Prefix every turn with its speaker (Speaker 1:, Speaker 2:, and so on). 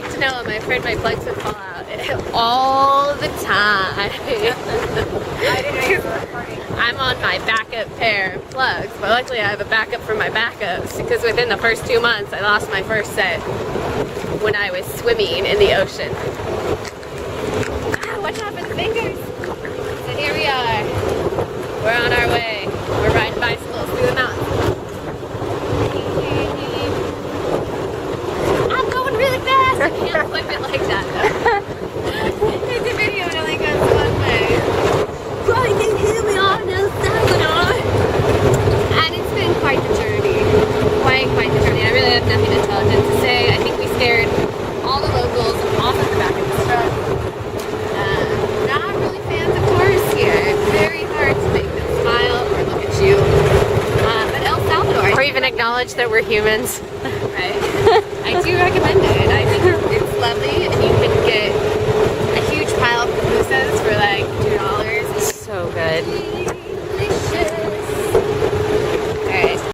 Speaker 1: like to know, I'm afraid my plugs would fall out all the time.
Speaker 2: I didn't know you were recording.
Speaker 1: I'm on my backup pair of plugs, but luckily I have a backup for my backups because within the first 2 months I lost my first set when I was swimming in the ocean. Ah, watch out for the fingers. So here we are. We're on our way. We're riding bicycles through the mountains. I'm going really fast. I can't flip it like that though. It's a video and it only goes one way. But you can hear me on the Salvador. And it's been quite the journey. Quite the journey. I really have nothing intelligent to say. I think we scared all the locals off of the back of this truck. Not really fans of tourists here. It's very hard to make them smile or look at you. But El Salvador. Or even acknowledge that we're humans. Right. I do recommend it. I think it's lovely and you can get a huge pile of pupusas for like $2.
Speaker 3: So good.